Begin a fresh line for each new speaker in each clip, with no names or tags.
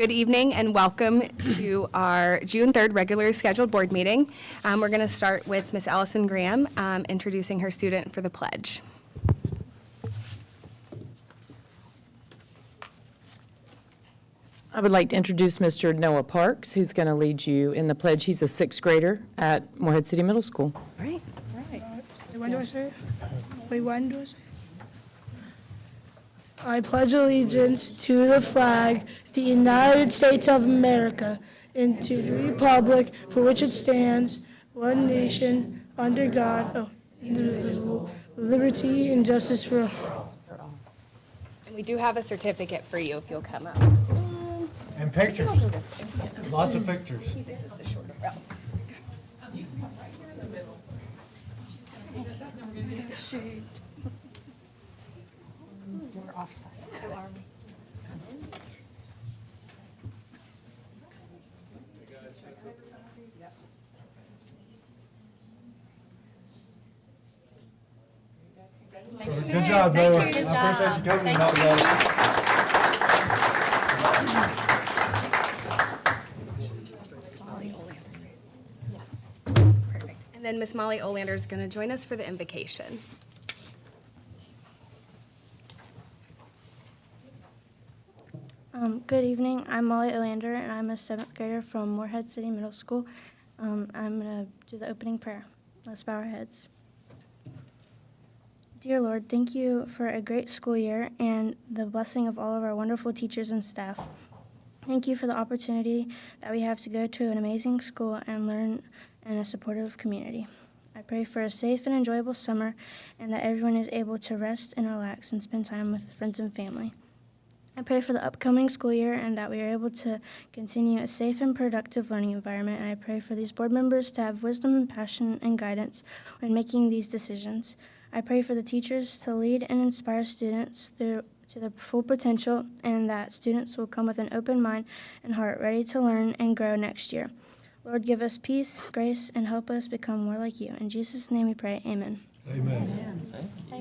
Good evening and welcome to our June 3rd regularly scheduled board meeting. We're going to start with Miss Allison Graham introducing her student for the pledge.
I would like to introduce Mr. Noah Parks, who's going to lead you in the pledge. He's a sixth grader at Morehead City Middle School.
All right.
When do I say it? Wait, when do I say it? I pledge allegiance to the flag of the United States of America and to the republic for which it stands, one nation, under God, indivisible, with liberty and justice for all.
And we do have a certificate for you if you'll come up.
And pictures. Lots of pictures.
This is the shorter route. We're offside.
Good job, Noah. I appreciate you coming out, Noah.
Yes. Perfect. And then Miss Molly Olander is going to join us for the invocation.
Good evening. I'm Molly Olander, and I'm a 7th grader from Morehead City Middle School. I'm going to do the opening prayer. Let's bow our heads. Dear Lord, thank you for a great school year and the blessing of all of our wonderful teachers and staff. Thank you for the opportunity that we have to go to an amazing school and learn in a supportive community. I pray for a safe and enjoyable summer and that everyone is able to rest and relax and spend time with friends and family. I pray for the upcoming school year and that we are able to continue a safe and productive learning environment. And I pray for these board members to have wisdom and passion and guidance when making these decisions. I pray for the teachers to lead and inspire students to their full potential and that students will come with an open mind and heart ready to learn and grow next year. Lord, give us peace, grace, and help us become more like you. In Jesus' name we pray, amen.
Amen.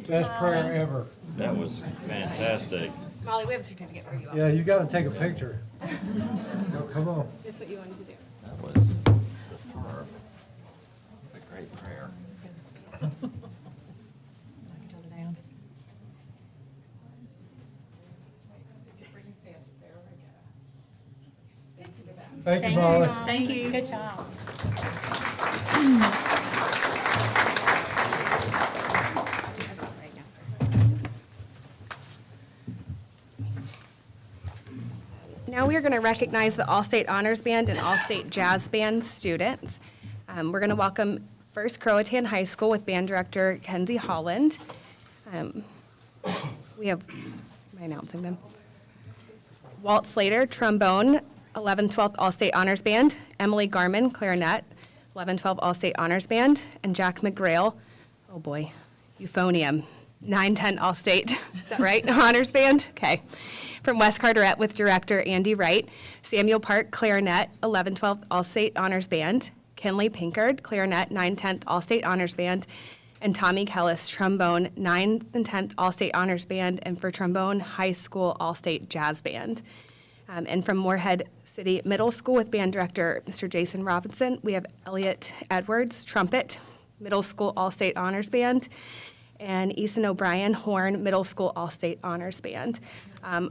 Best prayer ever.
That was fantastic.
Molly, we have a certificate for you.
Yeah, you got to take a picture. No, come on.
Just what you wanted to do.
That was superb. A great prayer.
Thank you, Molly.
Thank you. Good job.
Now we are going to recognize the All-State Honors Band and All-State Jazz Band students. We're going to welcome first Croatan High School with Band Director Kenzie Holland. We have, am I announcing them? Walt Slater, trombone, 11-12th All-State Honors Band. Emily Garman, clarinet, 11-12 All-State Honors Band. And Jack McGrail, oh boy, euphonium, 9-10 All-State, is that right? Honors Band? Okay. From West Carteret with director Andy Wright. Samuel Park, clarinet, 11-12th All-State Honors Band. Kenley Pinkard, clarinet, 9-10th All-State Honors Band. And Tommy Kellis, trombone, 9th and 10th All-State Honors Band. And for trombone, high school All-State Jazz Band. And from Morehead City Middle School with band director Mr. Jason Robinson, we have Elliot Edwards, trumpet, middle school All-State Honors Band. And Eason O'Brien, horn, middle school All-State Honors Band.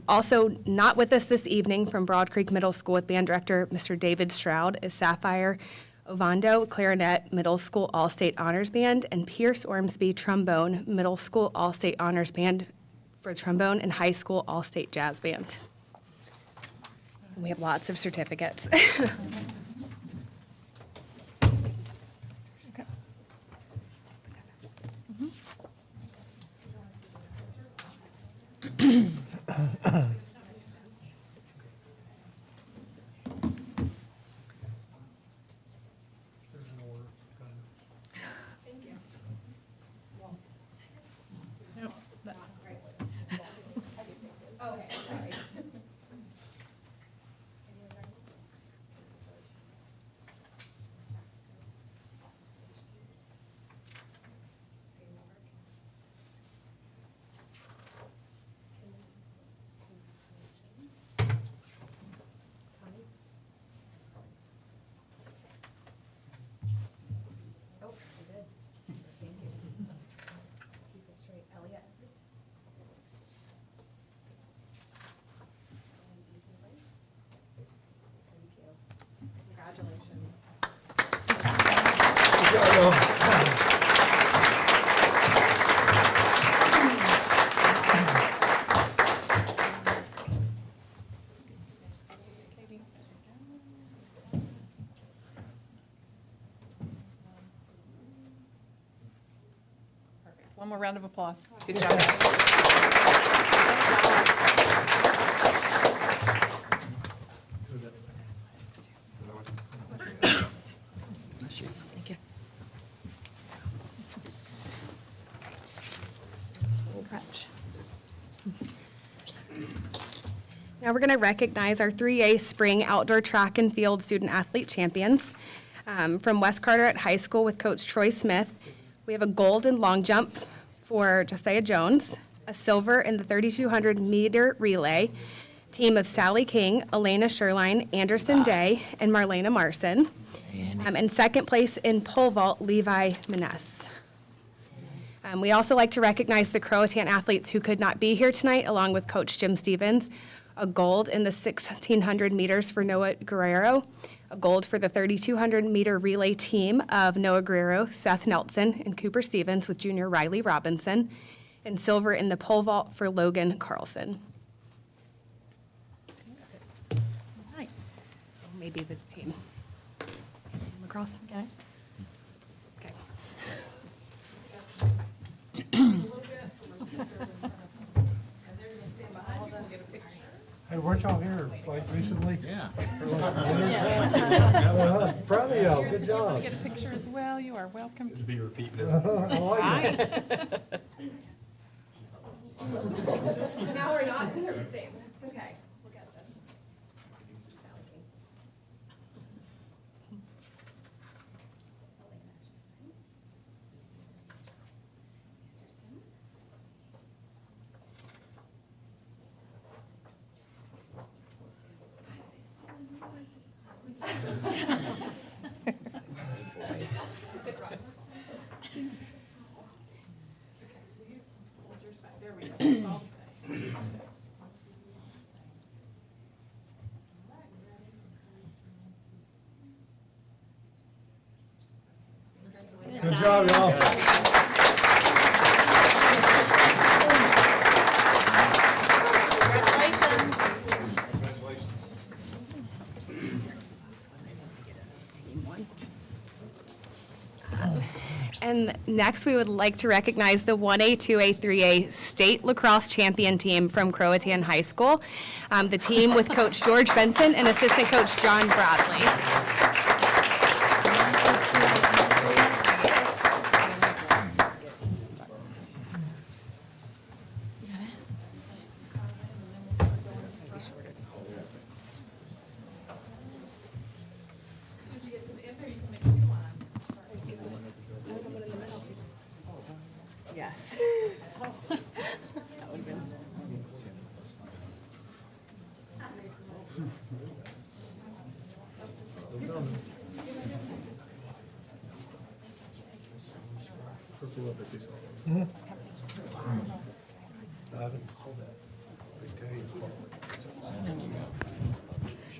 Also not with us this evening from Broad Creek Middle School with band director Mr. David Stroud is Sapphire Ovando, clarinet, middle school All-State Honors Band, and Pierce Ormsby, trombone, middle school All-State Honors Band for trombone and high school All-State Jazz Band. And we have lots of certificates.
One more round of applause. Good job, guys.
Thank you. Now we're going to recognize our 3A Spring Outdoor Track and Field Student Athlete Champions. From West Carteret High School with Coach Troy Smith, we have a gold in long jump for Josiah Jones, a silver in the 3,200 meter relay, team of Sally King, Elena Sherline, Anderson Day, and Marlena Marson. And second place in pole vault, Levi Maness. We also like to recognize the Croatan athletes who could not be here tonight, along with Coach Jim Stevens, a gold in the 1,600 meters for Noah Guerrero, a gold for the 3,200 meter relay team of Noah Guerrero, Seth Nelson, and Cooper Stevens with junior Riley Robinson, and silver in the pole vault for Logan Carlson. Maybe this team. Lacrosse? Okay. Okay.
Hey, weren't y'all here like recently?
Yeah.
Proud of y'all, good job.
Get a picture as well. You are welcome to.
I like it.
Now we're not the same. It's okay. We'll get this.
There we go. It's all the same.
Good job, y'all.
And next, we would like to recognize the 1A, 2A, 3A State Lacrosse Champion team from Croatan High School. The team with Coach George Benson and Assistant Coach John Bradley.
As you get to the end there, you can make 2 lines.
Yes. That would have been.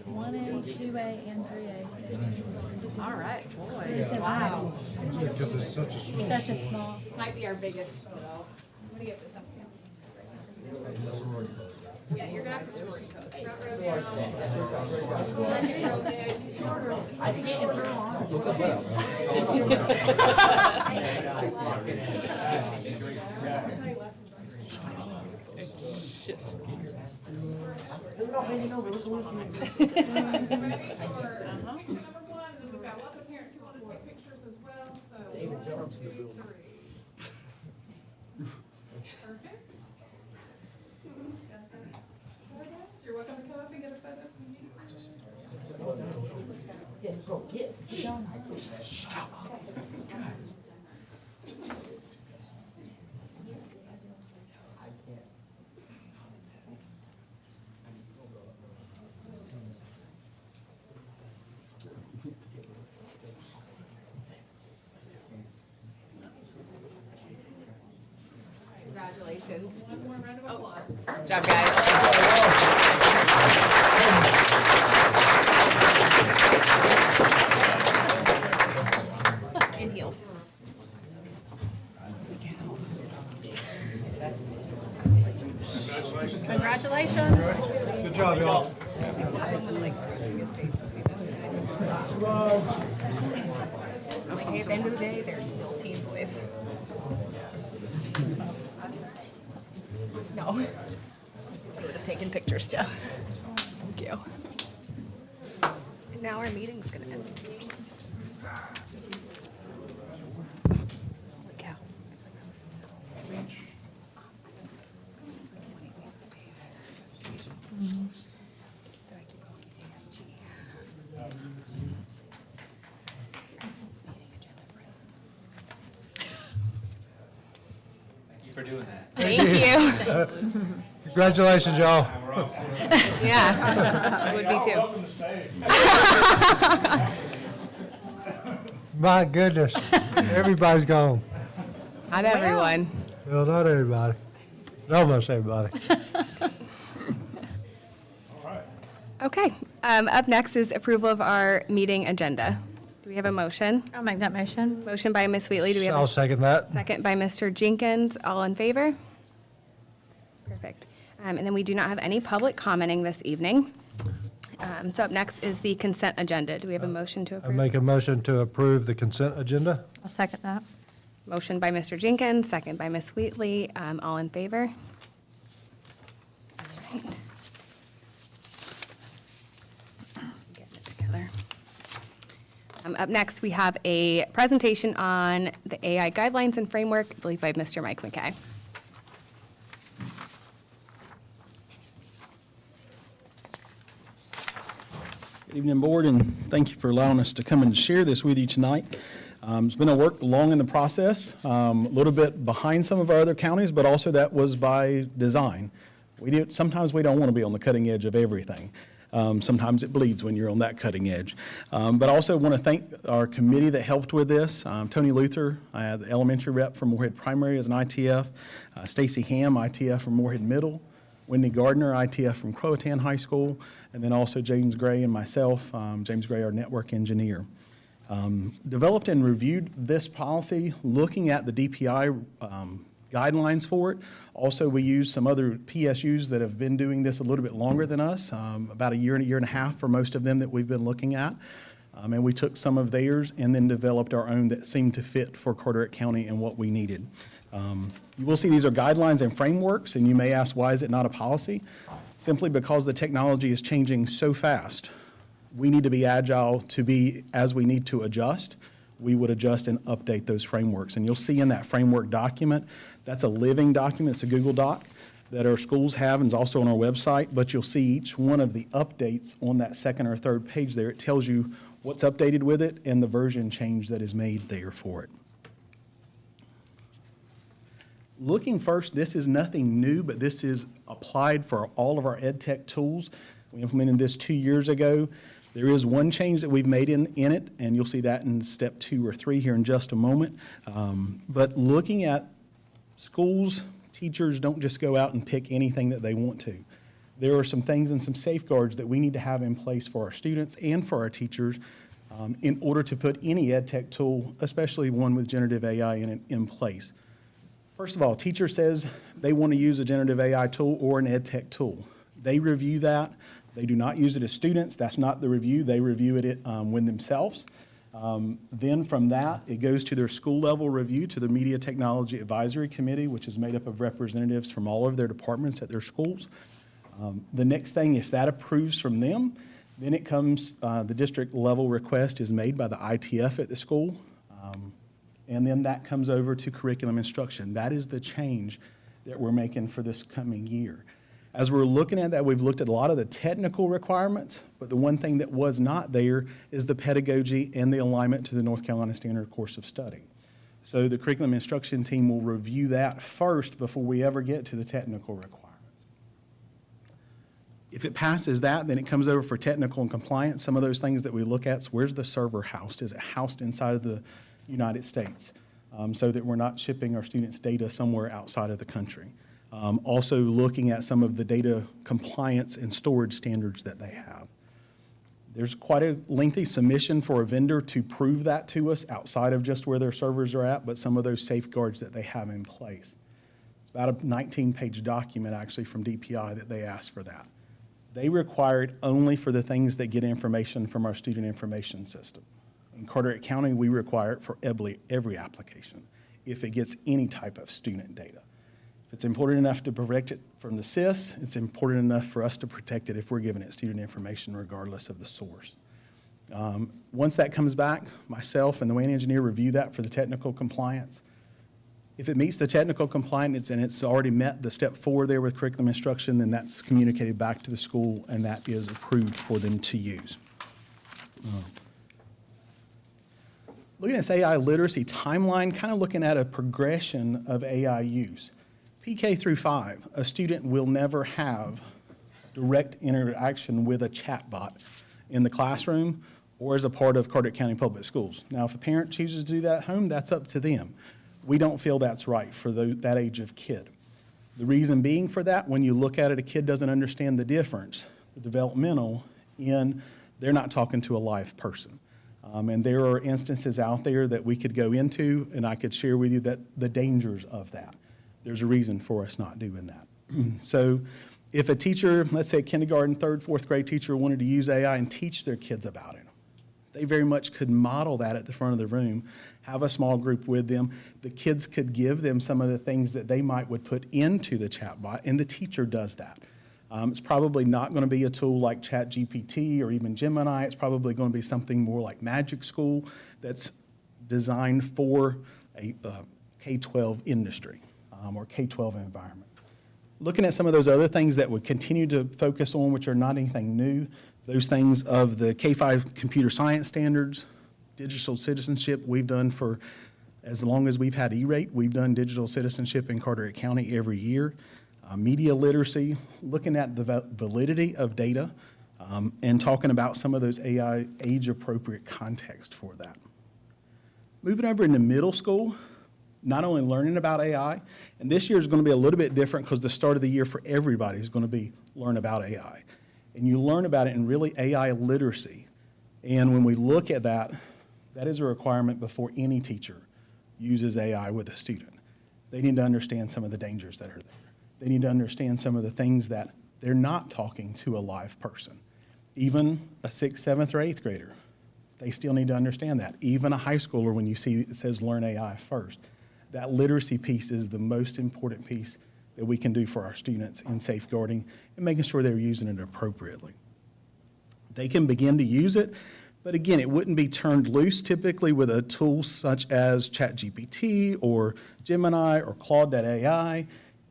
One A, 2A, and 3A.
All right, boy.
Wow.
Because it's such a small.
Such a small.
This might be our biggest photo. I'm gonna get this up here. Yeah, you're gonna have to sorority pose. Front row down. Second row big. Shorter. I think
Number 1, and we've got lots of parents who want to take pictures as well, so. David jumps in the building. Perfect. You're welcome to come up and get a photo from you.
Congratulations.
One more round of applause.
Good job, guys. In heels. I'm like, hey, at the end of the day, they're still teen boys. No. They would have taken pictures too. Thank you. And now our meeting's gonna end. Holy cow.
For doing that.
Thank you.
Congratulations, y'all.
Yeah, I would be too.
My goodness, everybody's gone.
Not everyone.
Well, not everybody, but almost everybody.
Okay, up next is approval of our meeting agenda. Do we have a motion?
I'll make that motion.
Motion by Ms. Wheatley. Do we have
I'll
a
second that.
second by Mr. Jenkins? All in favor? Perfect. And then we do not have any public commenting this evening. So up next is the consent agenda. Do we have a motion to
I
approve?
make a motion to approve the consent agenda.
I'll second that.
Motion by Mr. Jenkins, second by Ms. Wheatley. All in favor? All right. Getting it together. Up next, we have a presentation on the AI guidelines and framework, I believe by Mr. Mike McKay.
Good evening, Board, and thank you for allowing us to come and share this with you tonight. It's been a work long in the process, a little bit behind some of our other counties, but also that was by design. Sometimes we don't want to be on the cutting edge of everything. Sometimes it bleeds when you're on that cutting edge. But I also want to thank our committee that helped with this. Tony Luther, the elementary rep from Moorhead Primary as an ITF, Stacy Ham, ITF from Moorhead Middle, Wendy Gardner, ITF from Croatan High School, and then also James Gray and myself, James Gray, our network engineer. Developed and reviewed this policy looking at the DPI guidelines for it. Also, we used some other PSUs that have been doing this a little bit longer than us, about a year and a half for most of them that we've been looking at. And we took some of theirs and then developed our own that seemed to fit for Carteret County and what we needed. You will see these are guidelines and frameworks, and you may ask, why is it not a policy? Simply because the technology is changing so fast. We need to be agile to be, as we need to adjust, we would adjust and update those frameworks. And you'll see in that framework document, that's a living document, it's a Google Doc that our schools have and is also on our website, but you'll see each one of the updates on that second or third page there. It tells you what's updated with it and the version change that is made there for it. Looking first, this is nothing new, but this is applied for all of our ed tech tools. We implemented this 2 years ago. There is one change that we've made in it, and you'll see that in step 2 or 3 here in just a moment. But looking at schools, teachers don't just go out and pick anything that they want to. There are some things and some safeguards that we need to have in place for our students and for our teachers in order to put any ed tech tool, especially one with generative AI in place. First of all, teacher says they want to use a generative AI tool or an ed tech tool. They review that. They do not use it as students. That's not the review. They review it with themselves. Then from that, it goes to their school level review to the Media Technology Advisory Committee, which is made up of representatives from all of their departments at their schools. The next thing, if that approves from them, then it comes, the district level request is made by the ITF at the school. And then that comes over to curriculum instruction. That is the change that we're making for this coming year. As we're looking at that, we've looked at a lot of the technical requirements, but the one thing that was not there is the pedagogy and the alignment to the North Carolina Standard Course of Study. So the curriculum instruction team will review that first before we ever get to the technical requirements. If it passes that, then it comes over for technical and compliance. Some of those things that we look at, so where's the server housed? Is it housed inside of the United States? So that we're not shipping our students' data somewhere outside of the country. Also looking at some of the data compliance and storage standards that they have. There's quite a lengthy submission for a vendor to prove that to us outside of just where their servers are at, but some of those safeguards that they have in place. It's about a 19-page document actually from DPI that they asked for that. They require it only for the things that get information from our student information system. In Carteret County, we require it for every application if it gets any type of student data. If it's important enough to protect it from the SIS, it's important enough for us to protect it if we're giving it student information regardless of the source. Once that comes back, myself and the WAN engineer review that for the technical compliance. If it meets the technical compliance and it's already met the step 4 there with curriculum instruction, then that's communicated back to the school and that is approved for them to use. Looking at this AI literacy timeline, kind of looking at a progression of AI use. PK through 5, a student will never have direct interaction with a chatbot in the classroom or as a part of Carteret County Public Schools. Now, if a parent chooses to do that at home, that's up to them. We don't feel that's right for that age of kid. The reason being for that, when you look at it, a kid doesn't understand the difference, the developmental, in they're not talking to a live person. And there are instances out there that we could go into, and I could share with you that the dangers of that. There's a reason for us not doing that. So if a teacher, let's say a kindergarten, 3rd, 4th grade teacher wanted to use AI and teach their kids about it, they very much could model that at the front of the room, have a small group with them. The kids could give them some of the things that they would put into the chatbot, and the teacher does that. It's probably not going to be a tool like ChatGPT or even Gemini. It's probably going to be something more like Magic School that's designed for a K-12 industry or K-12 environment. Looking at some of those other things that would continue to focus on, which are not anything new, those things of the K-5 computer science standards, digital citizenship we've done for as long as we've had E-rate. We've done digital citizenship in Carteret County every year. Media literacy, looking at the validity of data, and talking about some of those AI age-appropriate context for that. Moving over into middle school, not only learning about AI, and this year is going to be a little bit different because the start of the year for everybody is going to be learn about AI. And you learn about it in really AI literacy. And when we look at that, that is a requirement before any teacher uses AI with a student. They need to understand some of the dangers that are there. They need to understand some of the things that they're not talking to a live person. Even a 6th, 7th, or 8th grader, they still need to understand that. Even a high schooler, when you see it says learn AI first, that literacy piece is the most important piece that we can do for our students in safeguarding and making sure they're using it appropriately. They can begin to use it, but again, it wouldn't be turned loose typically with a tool such as ChatGPT or Gemini or Claude.ai.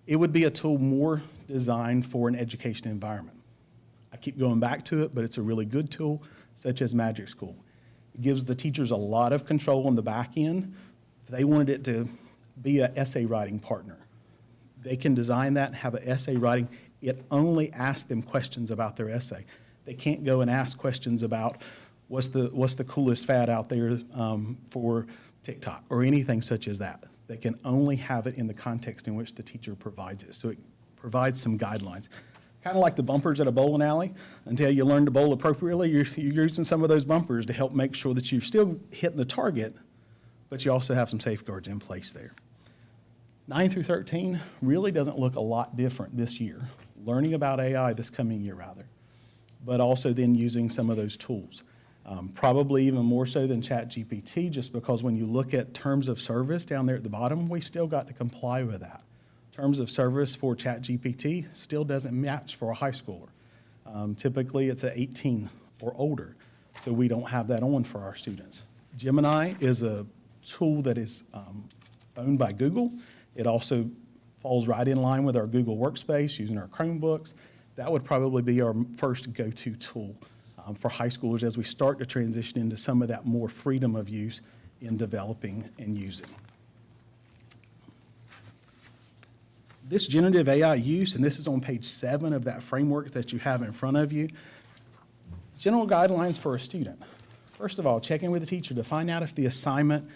It would be a tool more designed for an education environment. I keep going back to it, but it's a really good tool, such as Magic School. It gives the teachers a lot of control on the back end. If they wanted it to be an essay writing partner, they can design that and have an essay writing. It only asks them questions about their essay. They can't go and ask questions about what's the coolest fad out there for TikTok or anything such as that. They can only have it in the context in which the teacher provides it. So it provides some guidelines. Kind of like the bumpers at a bowling alley. Until you learn to bowl appropriately, you're using some of those bumpers to help make sure that you're still hitting the target, but you also have some safeguards in place there. 9 through 13 really doesn't look a lot different this year. Learning about AI this coming year, rather, but also then using some of those tools. Probably even more so than ChatGPT, just because when you look at terms of service down there at the bottom, we've still got to comply with that. Terms of service for ChatGPT still doesn't match for a high schooler. Typically, it's an 18 or older, so we don't have that on for our students. Gemini is a tool that is owned by Google. It also falls right in line with our Google Workspace using our Chromebooks. That would probably be our first go-to tool for high schoolers as we start to transition into some of that more freedom of use in developing and using. This generative AI use, and this is on page 7 of that framework that you have in front of you, general guidelines for a student. First of all, check in with the teacher to find out if the assignment,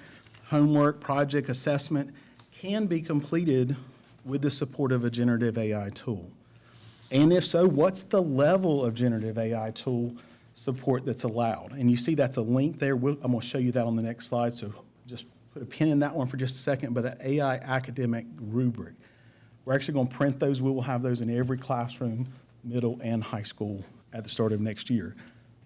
homework, project, assessment can be completed with the support of a generative AI tool. And if so, what's the level of generative AI tool support that's allowed? And you see that's a link there. I'm going to show you that on the next slide, so just put a pin in that one for just a second. But that AI academic rubric, we're actually going to print those. We will have those in every classroom middle, and high school at the start of next year.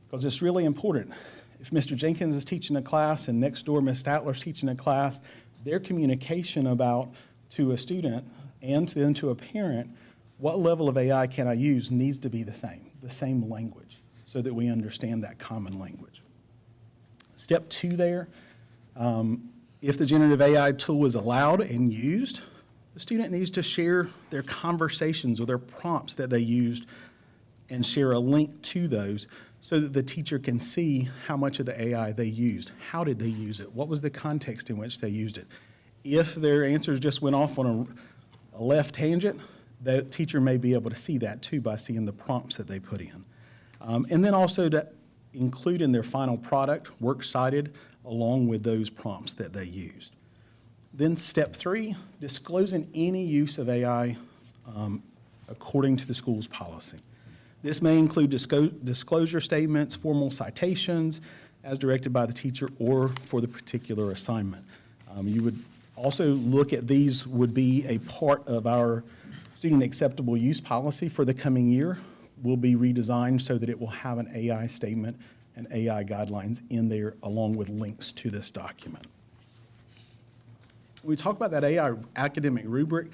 Because it's really important. If Mr. Jenkins is teaching a class and next door Ms. Statler's teaching a class, their communication about to a student and then to a parent, what level of AI can I use, needs to be the same language, so that we understand that common language. Step 2 there, if the generative AI tool is allowed and used, the student needs to share their conversations or their prompts that they used and share a link to those so that the teacher can see how much of the AI they used. How did they use it? What was the context in which they used it? If their answers just went off on a left tangent, the teacher may be able to see that too by seeing the prompts that they put in. And then also to include in their final product, works cited along with those prompts that they used. Then step 3, disclosing any use of AI according to the school's policy. This may include disclosure statements, formal citations, as directed by the teacher or for the particular assignment. You would also look at these would be a part of our student acceptable use policy for the coming year. Will be redesigned so that it will have an AI statement and AI guidelines in there along with links to this document. When we talk about that AI academic rubric,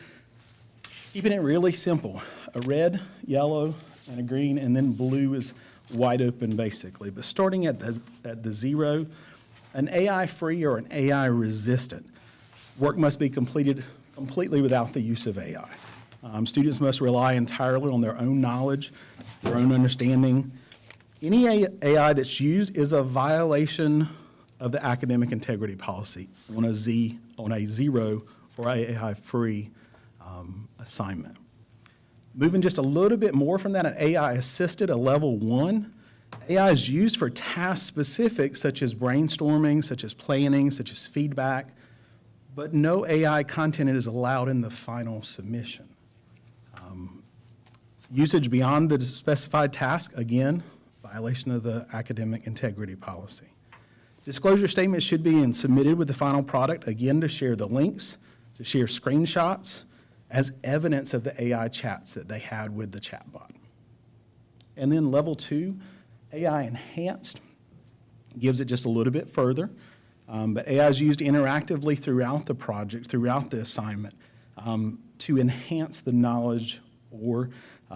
keeping it really simple, a red, yellow, and a green, and then blue is wide open basically. But starting at the 0, an AI-free or an AI-resistant work must be completed completely without the use of AI. Students must rely entirely on their own knowledge, their own understanding. Any AI that's used is a violation of the academic integrity policy on a 0 or AI-free assignment. Moving just a little bit more from that, an AI-assisted, a level 1. AI is used for task specific, such as brainstorming, such as planning, such as feedback, but no AI content is allowed in the final submission. Usage beyond the specified task, again, violation of the academic integrity policy. Disclosure statements should be submitted with the final product, again, to share the links, to share screenshots as evidence of the AI chats that they had with the chatbot. And then level 2, AI enhanced, gives it just a little bit further, but AI is used interactively throughout the project, throughout the assignment, to enhance the knowledge or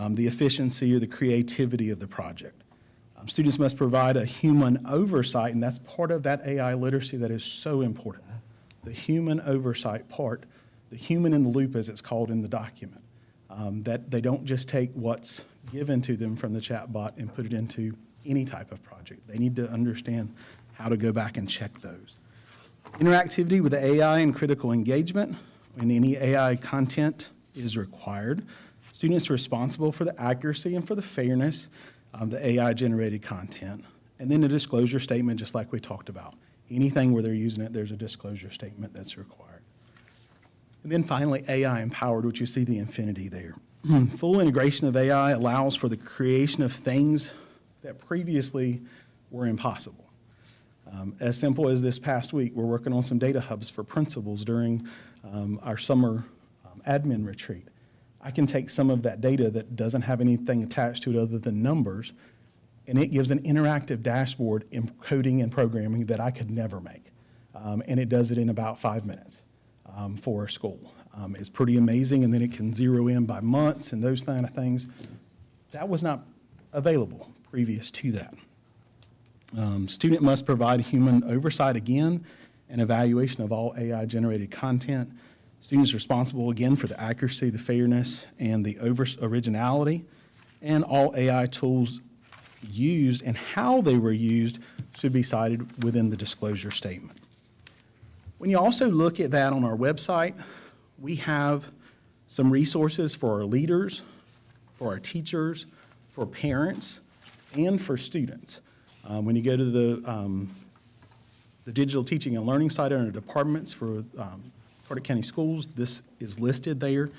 the efficiency or the creativity of the project. Students must provide a human oversight, and that's part of that AI literacy that is so important. The human oversight part, the human in the loop as it's called in the document, that they don't just take what's given to them from the chatbot and put it into any type of project. They need to understand how to go back and check those. Interactivity with the AI and critical engagement, when any AI content is required. Students are responsible for the accuracy and for the fairness of the AI-generated content. And then a disclosure statement, just like we talked about. Anything where they're using it, there's a disclosure statement that's required. And then finally, AI-empowered, which you see the infinity there. Full integration of AI allows for the creation of things that previously were impossible. As simple as this past week, we're working on some data hubs for principals during our summer admin retreat. I can take some of that data that doesn't have anything attached to it other than numbers, and it gives an interactive dashboard in coding and programming that I could never make. And it does it in about 5 minutes for a school. It's pretty amazing, and then it can zero in by months and those kind of things. That was not available previous to that. Student must provide human oversight again and evaluation of all AI-generated content. Students responsible again for the accuracy, the fairness, and the originality, and all AI tools used and how they were used should be cited within the disclosure statement. When you also look at that on our website, we have some resources for our leaders, for our teachers, for parents, and for students. When you go to the digital teaching and learning site under departments for Carteret County Schools, this is listed there.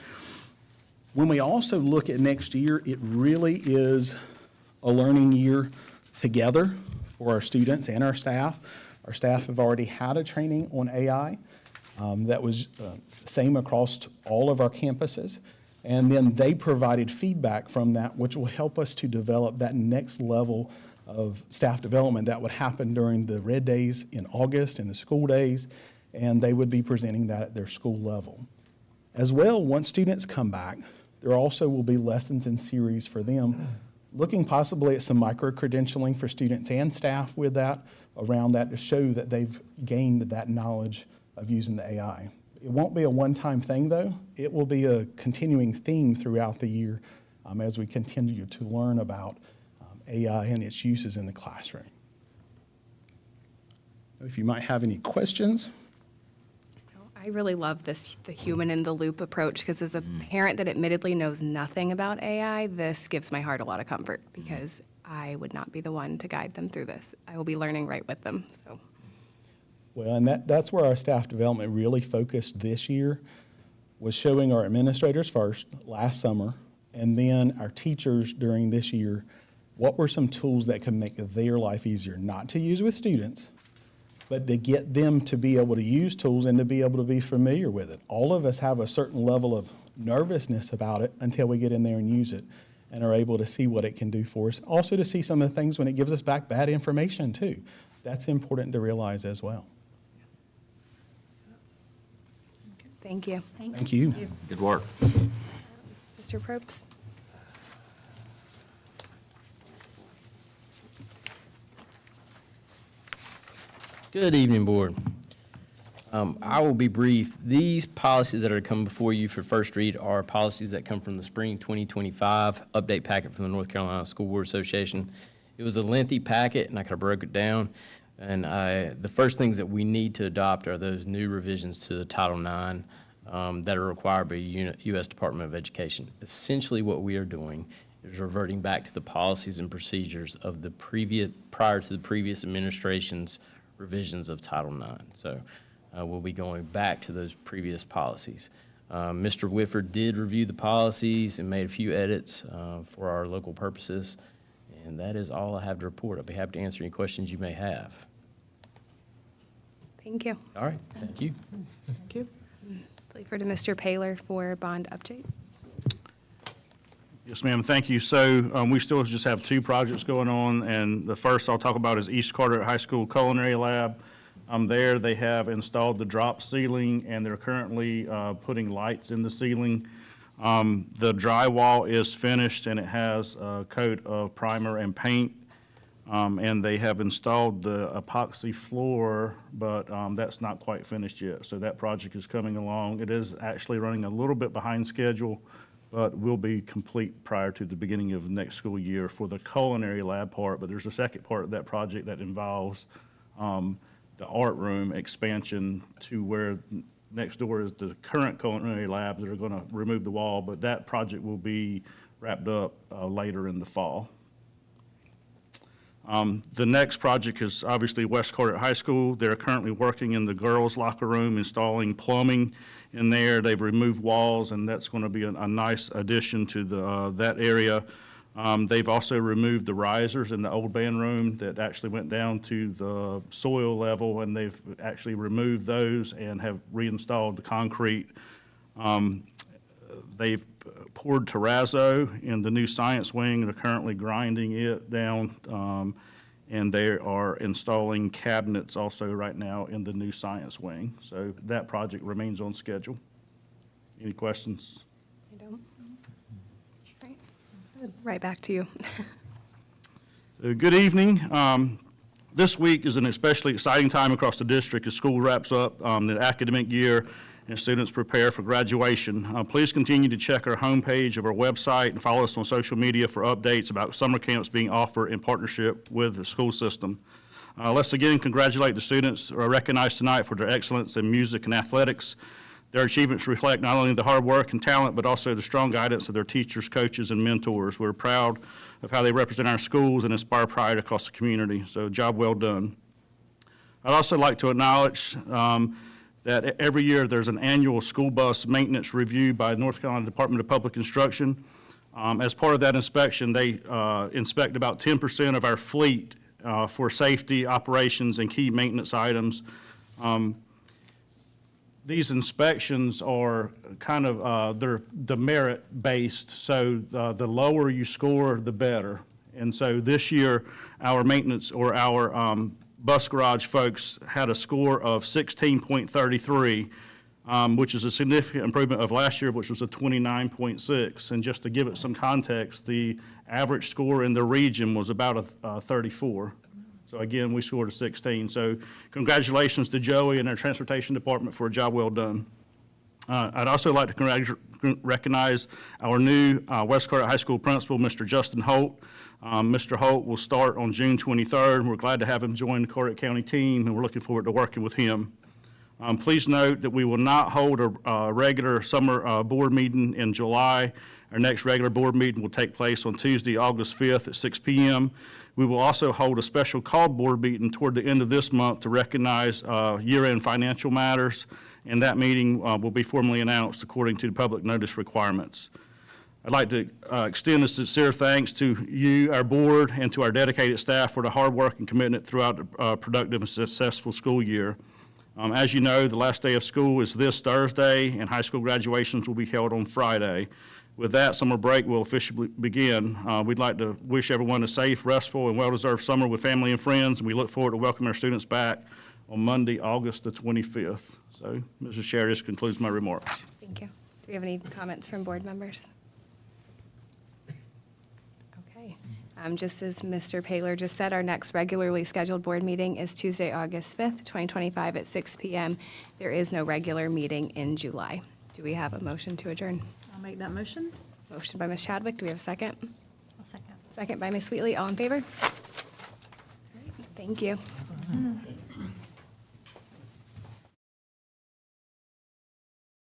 When we also look at next year, it really is a learning year together for our students and our staff. Our staff have already had a training on AI that was same across all of our campuses. And then they provided feedback from that, which will help us to develop that next level of staff development that would happen during the red days in August and the school days, and they would be presenting that at their school level. As well, once students come back, there also will be lessons in series for them, looking possibly at some micro-credentialing for students and staff with that, around that, to show that they've gained that knowledge of using the AI. It won't be a one-time thing, though. It will be a continuing theme throughout the year as we continue to learn about AI and its uses in the classroom. If you might have any questions.
I really love this, the human in the loop approach, because as a parent that admittedly knows nothing about AI, this gives my heart a lot of comfort, because I would not be the one to guide them through this. I will be learning right with them, so.
Well, and that's where our staff development really focused this year, was showing our administrators first, last summer, and then our teachers during this year, what were some tools that could make their life easier, not to use with students, but to get them to be able to use tools and to be able to be familiar with it. All of us have a certain level of nervousness about it until we get in there and use it and are able to see what it can do for us. Also to see some of the things when it gives us back bad information too. That's important to realize as well.
Thank you.
Thank you.
Good work.
Mr. Probst?
Good evening, Board. I will be brief. These policies that are coming before you for first read are policies that come from the spring 2025 update packet from the North Carolina School Board Association. It was a lengthy packet, and I kind of broke it down. And the first things that we need to adopt are those new revisions to the Title IX that are required by U.S. Department of Education. Essentially, what we are doing is reverting back to the policies and procedures of the prior to the previous administration's revisions of Title IX. So we'll be going back to those previous policies. Mr. Whitford did review the policies and made a few edits for our local purposes, and that is all I have to report. I'll be happy to answer any questions you may have.
Thank you.
All right, thank you.
Thank you. Leave her to Mr. Paler for bond update.
Yes, ma'am, thank you. So we still just have two projects going on, and the first I'll talk about is East Carteret High School Culinary Lab. There they have installed the drop ceiling, and they're currently putting lights in the ceiling. The drywall is finished, and it has a coat of primer and paint. And they have installed the epoxy floor, but that's not quite finished yet. So that project is coming along. It is actually running a little bit behind schedule, but will be complete prior to the beginning of next school year for the culinary lab part. But there's a second part of that project that involves the art room expansion to where next door is the current culinary lab. They're going to remove the wall, but that project will be wrapped up later in the fall. The next project is obviously West Carteret High School. They're currently working in the girls' locker room, installing plumbing in there. They've removed walls, and that's going to be a nice addition to that area. They've also removed the risers in the old band room that actually went down to the soil level, and they've actually removed those and have reinstalled the concrete. They've poured terrazzo in the new science wing. They're currently grinding it down, and they are installing cabinets also right now in the new science wing. So that project remains on schedule. Any questions?
I don't. Right back to you.
Good evening. This week is an especially exciting time across the district as school wraps up the academic year and students prepare for graduation. Please continue to check our homepage of our website and follow us on social media for updates about summer camps being offered in partnership with the school system. Let's again congratulate the students who are recognized tonight for their excellence in music and athletics. Their achievements reflect not only the hard work and talent, but also the strong guidance of their teachers, coaches, and mentors. We're proud of how they represent our schools and inspire pride across the community. So job well done. I'd also like to acknowledge that every year there's an annual school bus maintenance review by the North Carolina Department of Public Instruction. As part of that inspection, they inspect about 10% of our fleet for safety, operations, and key maintenance items. these inspections are kind of, they're demerit-based, so the lower you score, the better. And so this year, our maintenance, or our bus garage folks had a score of 16.33, which is a significant improvement of last year, which was a 29.6. And just to give it some context, the average score in the region was about a 34. So again, we scored a 16. So congratulations to Joey and our transportation department for a job well done. I'd also like to recognize our new West Carteret High School principal, Mr. Justin Holt. Mr. Holt will start on June 23rd. We're glad to have him join the Carteret County team, and we're looking forward to working with him. Please note that we will not hold a regular summer board meeting in July. Our next regular board meeting will take place on Tuesday, August 5th at 6 p.m. We will also hold a special called board meeting toward the end of this month to recognize year-end financial matters, and that meeting will be formally announced according to the public notice requirements. I'd like to extend a sincere thanks to you, our board, and to our dedicated staff for the hard work and commitment throughout a productive and successful school year. As you know, the last day of school is this Thursday, and high school graduations will be held on Friday. With that, summer break will officially begin. We'd like to wish everyone a safe, restful, and well-deserved summer with family and friends, and we look forward to welcoming our students back on Monday, August the 25th. So, Mrs. Sherry, this concludes my remarks.
Thank you. Do we have any comments from board members? Okay. Just as Mr. Paler just said, our next regularly scheduled board meeting is Tuesday, August 5th, 2025 at 6 p.m. There is no regular meeting in July. Do we have a motion to adjourn?
I'll make that motion.
Motion by Ms. Chadwick. Do we have a second?
I'll second.
Second by Ms. Wheatley. All in favor? All right, thank you.